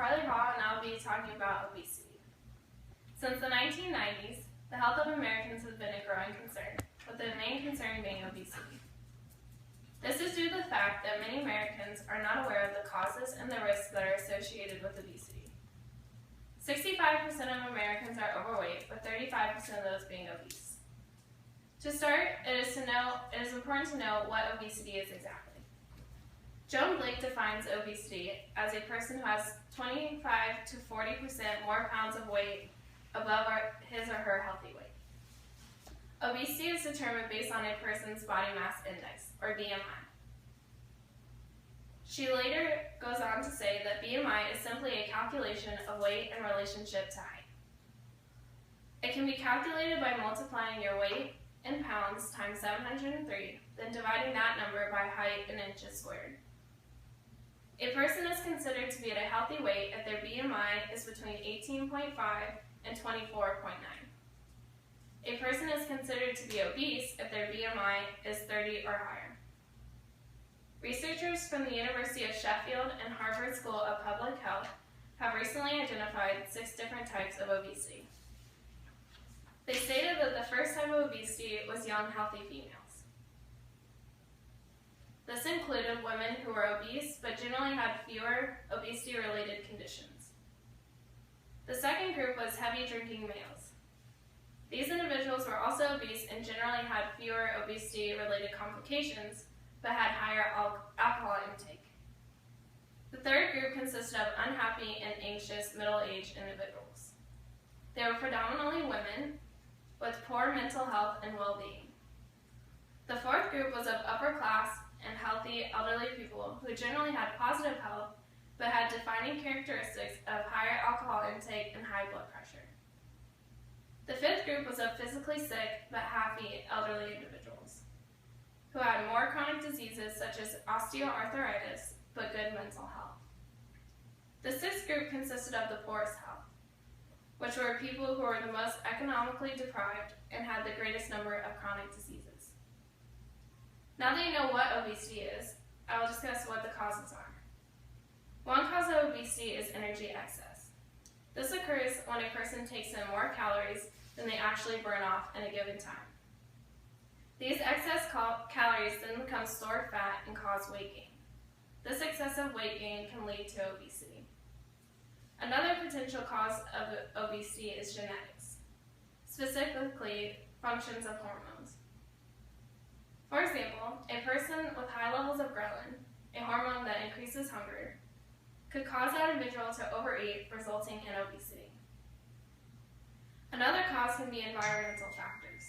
Carley and I'll be talking about obesity. Since the 1990s, the health of Americans has been a growing concern, with the main concern being obesity. This is due to the fact that many Americans are not aware of the causes and the risks that are associated with obesity. 65% of Americans are overweight, with 35% of those being obese. To start, it is important to know what obesity is exactly. Joan Blake defines obesity as a person who has 25 to 40% more pounds of weight above his or her healthy weight. Obesity is determined based on a person's body mass index, or BMI. She later goes on to say that BMI is simply a calculation of weight in relationship to height. It can be calculated by multiplying your weight in pounds times 703, then dividing that number by height in inches squared. A person is considered to be at a healthy weight if their BMI is between 18.5 and 24.9. A person is considered to be obese if their BMI is 30 or higher. Researchers from the University of Sheffield and Harvard School of Public Health have recently identified 6 different types of obesity. They stated that the first type of obesity was young, healthy females. This included women who were obese but generally had fewer obesity-related conditions. The second group was heavy drinking males. These individuals were also obese and generally had fewer obesity-related complications, but had higher alcohol intake. The third group consisted of unhappy and anxious middle-aged individuals. They were predominantly women with poor mental health and well-being. The fourth group was of upper-class and healthy elderly people who generally had positive health, but had defining characteristics of higher alcohol intake and high blood pressure. The fifth group was of physically sick but happy elderly individuals who had more chronic diseases such as osteoarthritis but good mental health. The sixth group consisted of the poorest health, which were people who were the most economically deprived and had the greatest number of chronic diseases. Now that you know what obesity is, I will discuss what the causes are. One cause of obesity is energy excess. This occurs when a person takes in more calories than they actually burn off in a given time. These excess calories then become stored fat and cause weight gain. This excessive weight gain can lead to obesity. Another potential cause of obesity is genetics, specifically functions of hormones. For example, a person with high levels of ghrelin, a hormone that increases hunger, could cause that individual to overeat, resulting in obesity. Another cause can be environmental factors.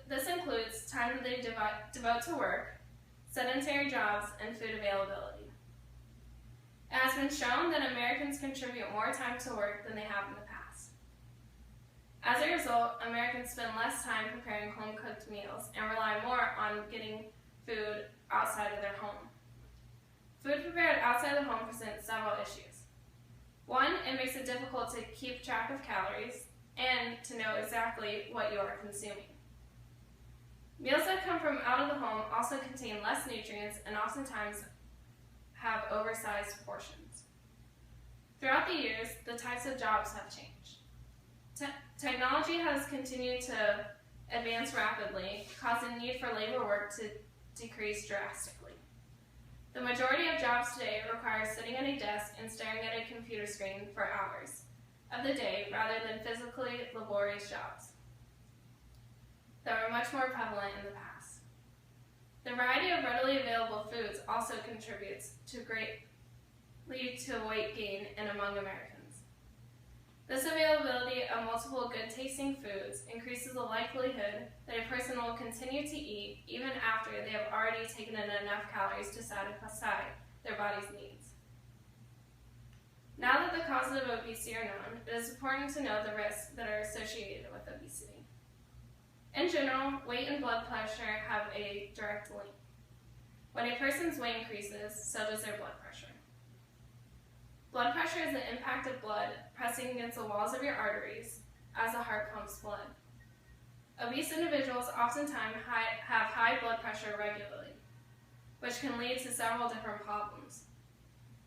This includes time that they devote to work, sedentary jobs, and food availability. It has been shown that Americans contribute more time to work than they have in the past. As a result, Americans spend less time preparing home-cooked meals and rely more on getting food outside of their home. Food prepared outside the home presents several issues. One, it makes it difficult to keep track of calories and to know exactly what you are consuming. Meals that come from out of the home also contain less nutrients and oftentimes have oversized portions. Throughout the years, the types of jobs have changed. Technology has continued to advance rapidly, causing the need for labor work to decrease drastically. The majority of jobs today require sitting at a desk and staring at a computer screen for hours of the day rather than physically laborious jobs that were much more prevalent in the past. The variety of readily available foods also contributes greatly to weight gain among Americans. This availability of multiple good-tasting foods increases the likelihood that a person will continue to eat even after they have already taken in enough calories to satisfy their body's needs. Now that the causes of obesity are known, it is important to know the risks that are associated with obesity. In general, weight and blood pressure have a direct link. When a person's weight increases, so does their blood pressure. Blood pressure is the impact of blood pressing against the walls of your arteries as the heart pumps blood. Obese individuals oftentimes have high blood pressure regularly, which can lead to several different problems.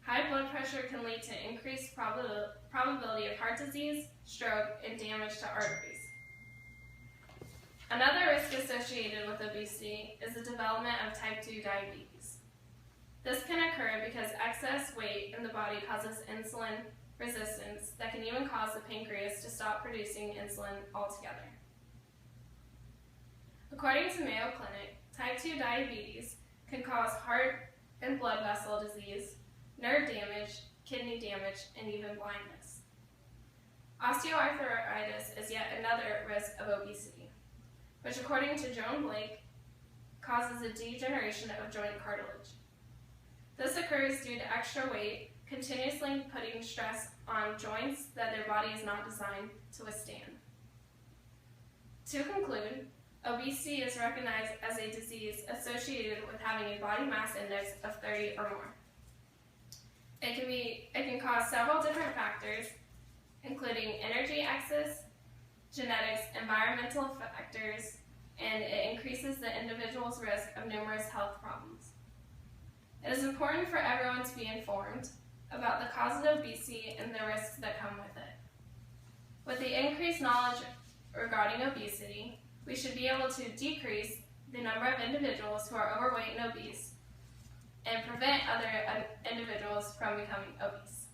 High blood pressure can lead to increased probability of heart disease, stroke, and damage to arteries. Another risk associated with obesity is the development of type 2 diabetes. This can occur because excess weight in the body causes insulin resistance that can even cause the pancreas to stop producing insulin altogether. According to Mayo Clinic, type 2 diabetes can cause heart and blood vessel disease, nerve damage, kidney damage, and even blindness. Osteoarthritis is yet another risk of obesity, which according to Joan Blake, causes a degeneration of joint cartilage. This occurs due to extra weight continuously putting stress on joints that their body is not designed to withstand. To conclude, obesity is recognized as a disease associated with having a body mass index of 30 or more. It can cause several different factors, including energy excess, genetics, environmental factors, and it increases the individual's risk of numerous health problems. It is important for everyone to be informed about the causes of obesity and the risks that come with it. With the increased knowledge regarding obesity, we should be able to decrease the number of individuals who are overweight and obese and prevent other individuals from becoming obese.